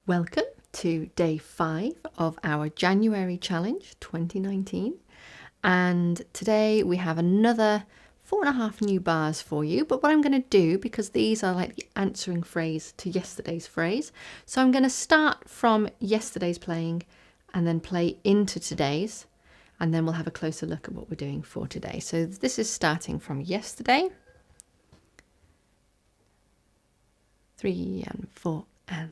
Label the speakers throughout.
Speaker 1: Welcome to day 5 of our January challenge 2019, and today we have another 4.5 new bars for you. But what I'm going to do, because these are like the answering phrase to yesterday's phrase, so I'm going to start from yesterday's playing and then play into today's, and then we'll have a closer look at what we're doing for today. So this is starting from yesterday. 3 and 4 and.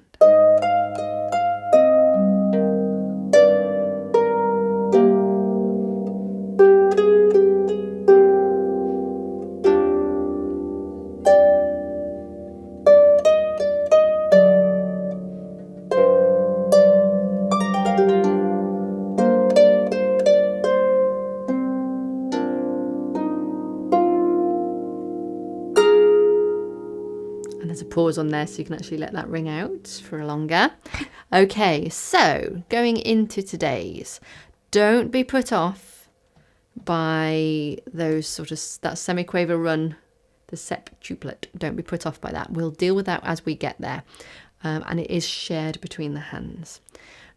Speaker 1: There's a pause on there so you can actually let that ring out for longer. Okay, so going into today's, don't be put off by those sort of that semiquaver run, the septuplet. Don't be put off by that. We'll deal with that as we get there, and it is shared between the hands.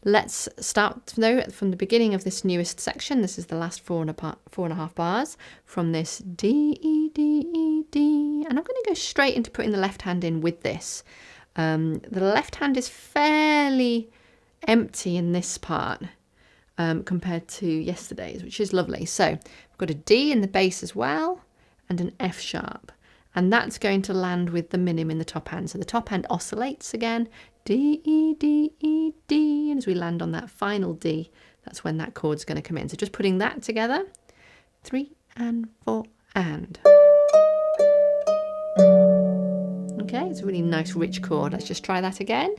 Speaker 1: Let's start though from the beginning of this newest section. This is the last 4.5 bars from this D, E, D, E, D. And I'm going to go straight into putting the left hand in with this. The left hand is fairly empty in this part compared to yesterday's, which is lovely. So we've got a D in the bass as well and an F sharp. And that's going to land with the minim in the top hand. So the top hand oscillates again. D, E, D, E, D. And as we land on that final D, that's when that chord's going to come in. So just putting that together. 3 and 4 and. Okay, it's a really nice rich chord. Let's just try that again.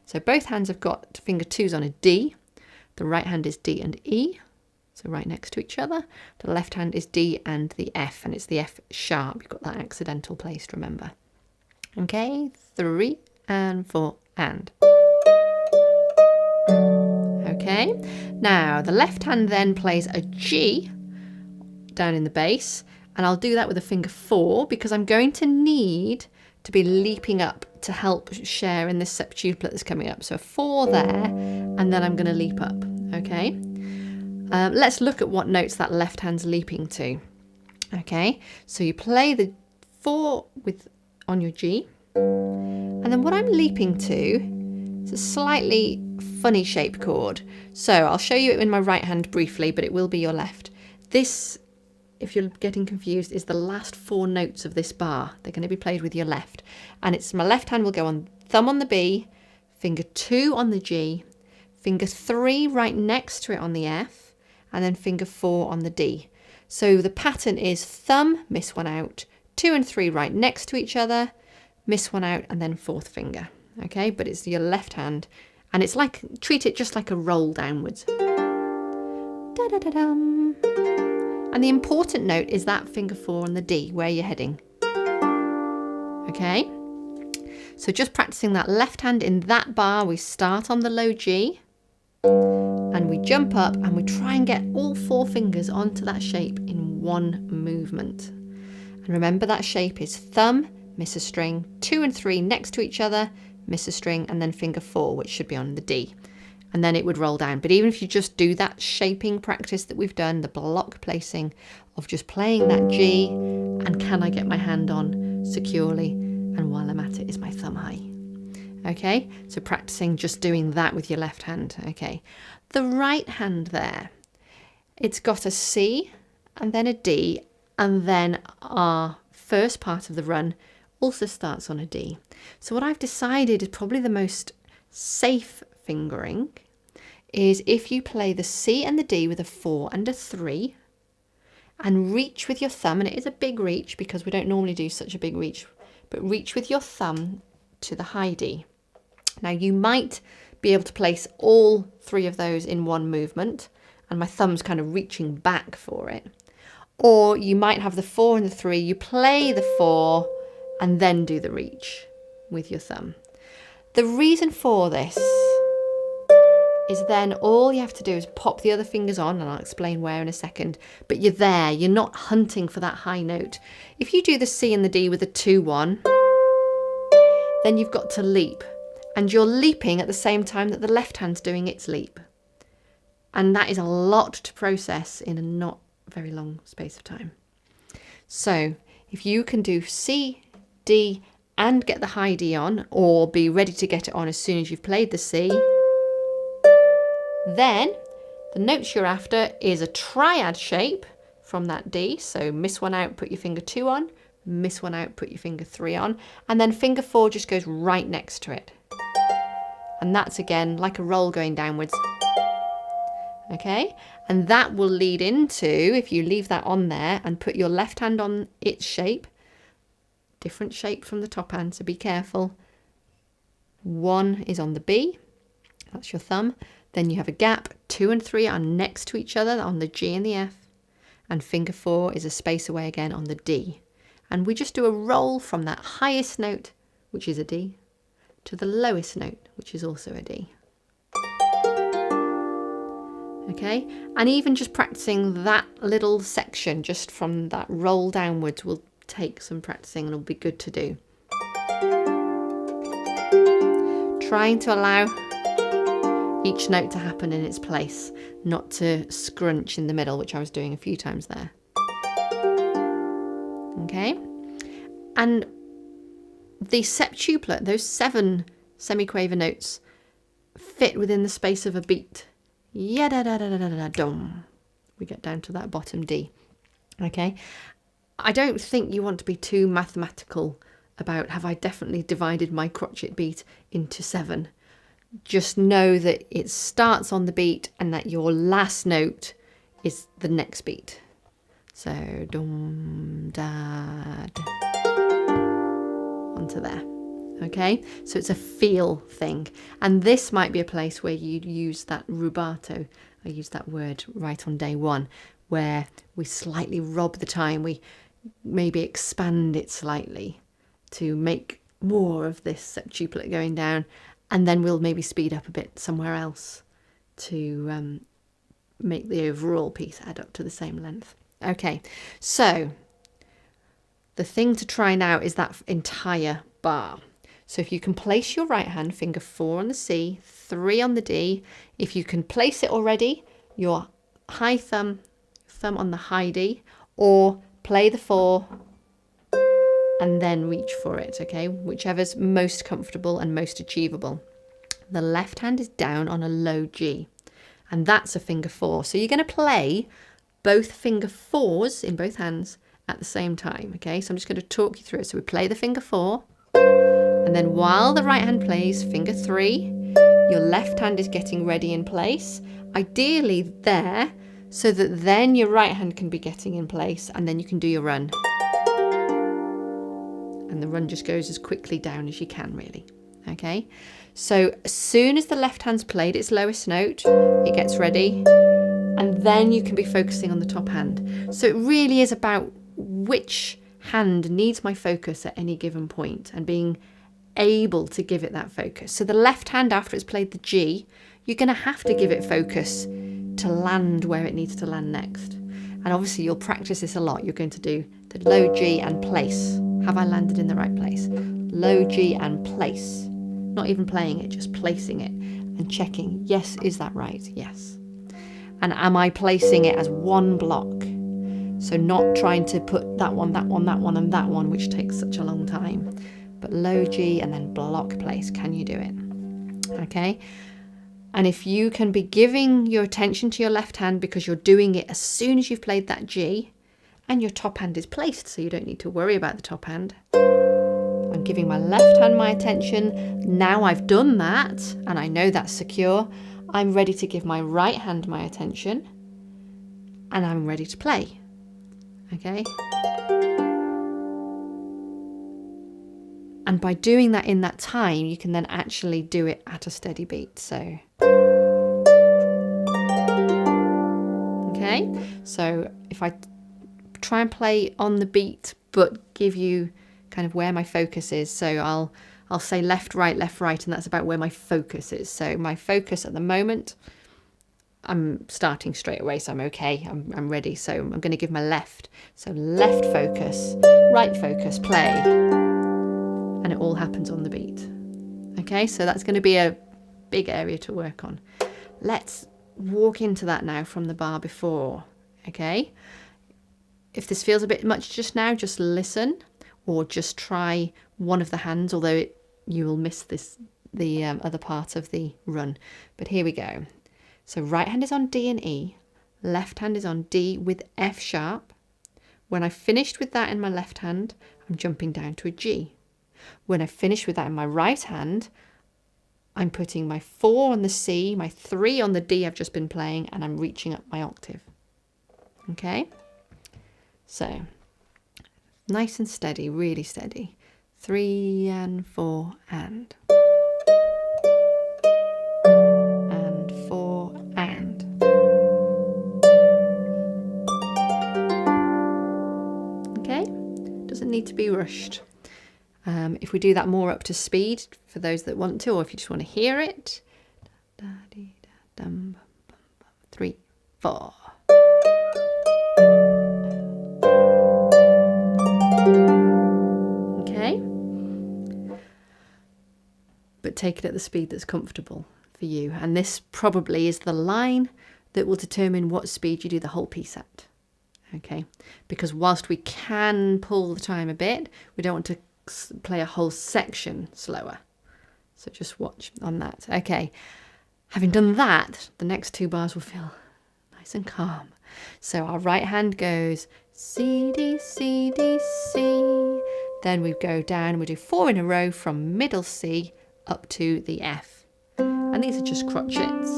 Speaker 1: So both hands have got finger 2s on a D. The right hand is D and E. So right next to each other. The left hand is D and the F, and it's the F sharp. You've got that accidental placed, remember. Okay, 3 and 4 and. Okay, now the left hand then plays a G down in the bass, and I'll do that with a finger 4 because I'm going to need to be leaping up to help share in this septuplet that's coming up. So a 4 there, and then I'm going to leap up, okay? Let's look at what notes that left hand's leaping to. Okay, so you play the 4 on your G, and then what I'm leaping to is a slightly funny shaped chord. So I'll show you it in my right hand briefly, but it will be your left. This, if you're getting confused, is the last 4 notes of this bar. They're going to be played with your left. And it's my left hand will go on thumb on the B, finger 2 on the G, finger 3 right next to it on the F, and then finger 4 on the D. So the pattern is thumb, miss 1 out, 2 and 3 right next to each other, miss 1 out, and then 4th finger. Okay, but it's your left hand, and it's like, treat it just like a roll downwards. Da-da-da-dum. And the important note is that finger 4 on the D, where you're heading. Okay, so just practicing that left hand in that bar, we start on the low G, and we jump up and we try and get all 4 fingers onto that shape in one movement. And remember that shape is thumb, miss a string, 2 and 3 next to each other, miss a string, and then finger 4, which should be on the D. And then it would roll down. But even if you just do that shaping practice that we've done, the block placing of just playing that G, and can I get my hand on securely, and while I'm at it, is my thumb high. Okay, so practicing just doing that with your left hand. Okay, the right hand there, it's got a C and then a D, and then our first part of the run also starts on a D. So what I've decided is probably the most safe fingering is if you play the C and the D with a 4 and a 3 and reach with your thumb, and it is a big reach because we don't normally do such a big reach, but reach with your thumb to the high D. Now you might be able to place all 3 of those in one movement, and my thumb's kind of reaching back for it. Or you might have the 4 and the 3, you play the 4 and then do the reach with your thumb. The reason for this is then all you have to do is pop the other fingers on, and I'll explain where in a second, but you're there, you're not hunting for that high note. If you do the C and the D with a 2-1, then you've got to leap. and you're leaping at the same time that the left hand's doing its leap. And that is a lot to process in a not very long space of time. So if you can do C, D, and get the high D on, or be ready to get it on as soon as you've played the C, then the notes you're after is a triad shape from that D. So miss one out, put your finger 2 on, miss one out, put your finger 3 on, and then finger 4 just goes right next to it. And that's again like a roll going downwards. Okay, and that will lead into, if you leave that on there and put your left hand on its shape, different shape from the top hand, so be careful. 1 is on the B, that's your thumb. Then you have a gap, 2 and 3 are next to each other on the G and the F, and finger 4 is a space away again on the D. And we just do a roll from that highest note, which is a D, to the lowest note, which is also a D. Okay, and even just practicing that little section just from that roll downwards will take some practicing and it'll be good to do. Trying to allow each note to happen in its place, not to scrunch in the middle, which I was doing a few times there. Okay, and the septuplet, those 7 semiquaver notes, fit within the space of a beat. Ya-da-da-da-da-da-dum. We get down to that bottom D. Okay, I don't think you want to be too mathematical about, have I definitely divided my crotchet beat into 7? Just know that it starts on the beat and that your last note is the next beat. So dum da da onto there. Okay, so it's a feel thing, and this might be a place where you'd use that rubato. I used that word right on day 1, where we slightly rob the time, we maybe expand it slightly to make more of this septuplet going down, and then we'll maybe speed up a bit somewhere else to make the overall piece add up to the same length. Okay, so the thing to try now is that entire bar. So if you can place your right hand, finger 4 on the C, 3 on the D, if you can place it already, your high thumb on the high D, or play the 4 and then reach for it, okay? Whichever's most comfortable and most achievable. The left hand is down on a low G, and that's a finger 4. So you're going to play both finger 4s in both hands at the same time, okay? So I'm just going to talk you through it. So we play the finger 4, and then while the right hand plays finger 3, your left hand is getting ready in place, ideally there, so that then your right hand can be getting in place, and then you can do your run. And the run just goes as quickly down as you can, really. Okay, so as soon as the left hand's played its lowest note, it gets ready, and then you can be focusing on the top hand. So it really is about which hand needs my focus at any given point and being able to give it that focus. So the left hand, after it's played the G, you're going to have to give it focus to land where it needs to land next. And obviously you'll practice this a lot. You're going to do the low G and place. Have I landed in the right place? Low G and place. Not even playing it, just placing it and checking, yes, is that right? Yes. And am I placing it as one block? So not trying to put that one, that one, that one, and that one, which takes such a long time. But low G and then block place. Can you do it? Okay. And if you can be giving your attention to your left hand because you're doing it as soon as you've played that G, and your top hand is placed, so you don't need to worry about the top hand. I'm giving my left hand my attention. Now I've done that, and I know that's secure. I'm ready to give my right hand my attention, and I'm ready to play. Okay? And by doing that in that time, you can then actually do it at a steady beat. So, okay? So if I try and play on the beat, but give you kind of where my focus is. So I'll say left, right, and that's about where my focus is. So my focus at the moment, I'm starting straight away, so I'm okay. I'm ready. So I'm going to give my left. So left focus, right focus, play. And it all happens on the beat. Okay, so that's going to be a big area to work on. Let's walk into that now from the bar before. Okay, if this feels a bit much just now, just listen, or just try one of the hands, although you will miss the other part of the run. But here we go. So right hand is on D and E, left hand is on D with F sharp. When I finished with that in my left hand, I'm jumping down to a G. When I finish with that in my right hand, I'm putting my 4 on the C, my 3 on the D I've just been playing, and I'm reaching up my octave. Okay? So, nice and steady, really steady. 3 and 4 and 4 and. Okay? Doesn't need to be rushed. If we do that more up to speed, for those that want to, or if you just want to hear it. 3, 4. Okay? But take it at the speed that's comfortable for you. And this probably is the line that will determine what speed you do the whole piece at. Okay? Because whilst we can pull the time a bit, we don't want to play a whole section slower. So just watch on that. Okay, having done that, the next 2 bars will feel nice and calm. So our right hand goes C, D, C, D, C. Then we go down, we do 4 in a row from middle C up to the F. And these are just crotchets.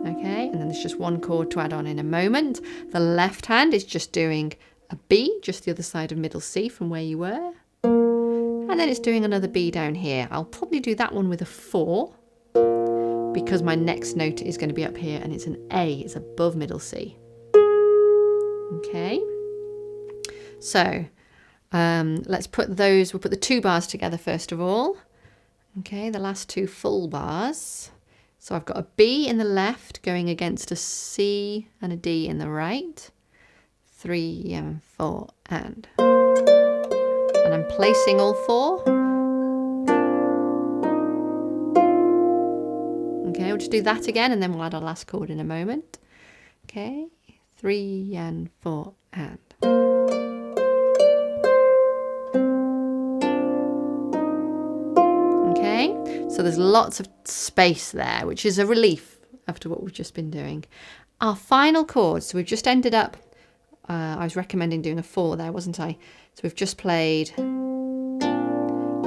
Speaker 1: Okay, and then there's just 1 chord to add on in a moment. The left hand is just doing a B, just the other side of middle C from where you were. And then it's doing another B down here. I'll probably do that one with a 4 because my next note is going to be up here and it's an A, it's above middle C. Okay. So let's put those, we'll put the 2 bars together first of all. Okay, the last 2 full bars. So I've got a B in the left going against a C and a D in the right. 3 and 4 and I'm placing all 4. Okay, we'll just do that again and then we'll add our last chord in a moment. Okay, 3 and 4 and. Okay, so there's lots of space there, which is a relief after what we've just been doing. Our final chord, so we've just ended up I was recommending doing a 4 there, wasn't I? So we've just played,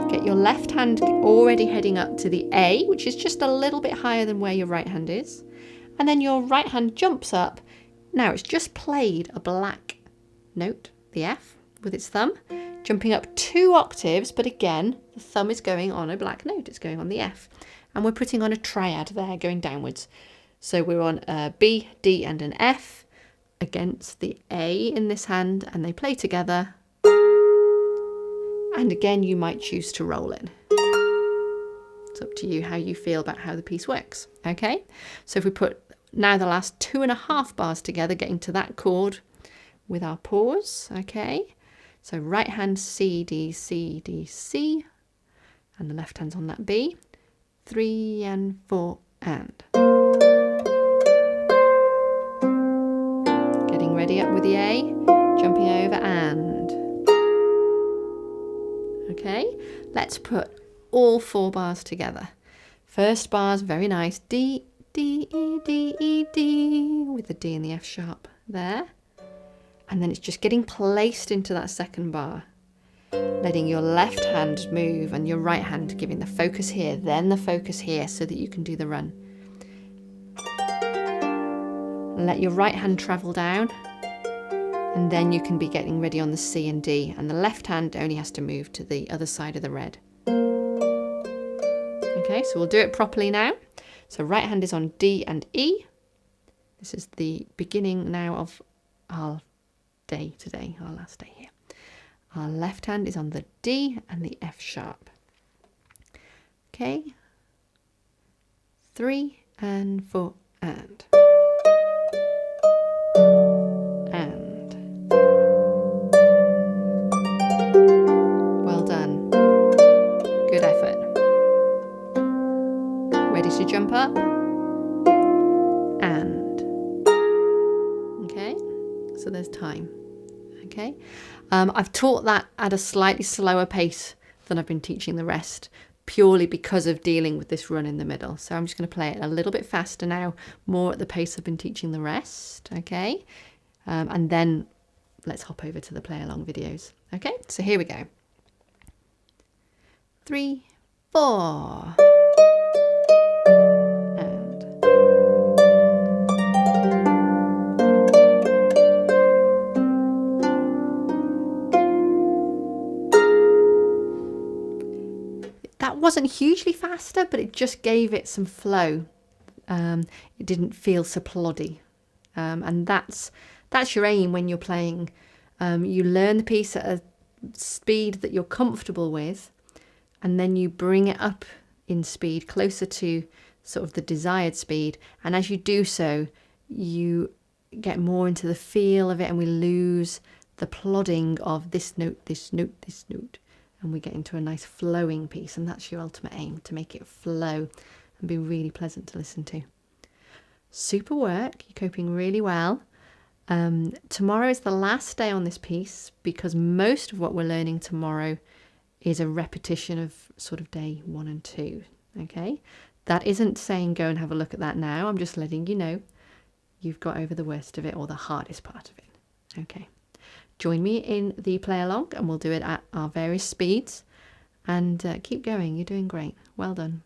Speaker 1: get your left hand already heading up to the A, which is just a little bit higher than where your right hand is. And then your right hand jumps up. Now it's just played a black note, the F, with its thumb, jumping up 2 octaves, but again, the thumb is going on a black note, it's going on the F. And we're putting on a triad there, going downwards. So we're on a B, D, and an F against the A in this hand, and they play together. And again, you might choose to roll it. It's up to you how you feel about how the piece works. Okay, so if we put now the last 2.5 bars together, getting to that chord with our pause. Okay, so right hand C, D, C, D, C, and the left hand's on that B. 3 and 4 and. Getting ready up with the A, jumping over and. Okay, let's put all 4 bars together. First bar's very nice, D, D, E, D, E, D, with the D and the F sharp there. And then it's just getting placed into that second bar. Letting your left hand move and your right hand giving the focus here, then the focus here so that you can do the run. Let your right hand travel down and then you can be getting ready on the C and D, and the left hand only has to move to the other side of the red. Okay, so we'll do it properly now. So right hand is on D and E. This is the beginning now of our day today, our last day here. Our left hand is on the D and the F sharp. Okay, 3 and 4 and. And. Well done. So there's time. Okay. I've taught that at a slightly slower pace than I've been teaching the rest, purely because of dealing with this run in the middle. So I'm just going to play it a little bit faster now, more at the pace I've been teaching the rest. Okay. And then let's hop over to the play along videos. Okay. So here we go. 3, 4. That wasn't hugely faster, but it just gave it some flow. It didn't feel so ploddy. And that's your aim when you're playing. You learn the piece at a speed that you're comfortable with, and then you bring it up in speed closer to sort of the desired speed. And as you do so, you get more into the feel of it, and we lose the plodding of this note, this note, this note. And we get into a nice flowing piece, and that's your ultimate aim, to make it flow and be really pleasant to listen to. Super work, you're coping really well. Tomorrow is the last day on this piece, because most of what we're learning tomorrow is a repetition of sort of day 1 and 2. Okay, that isn't saying go and have a look at that now. I'm just letting you know you've got over the worst of it, or the hardest part of it. Okay. Join me in the play along, and we'll do it at our various speeds. And keep going. You're doing great. Well done.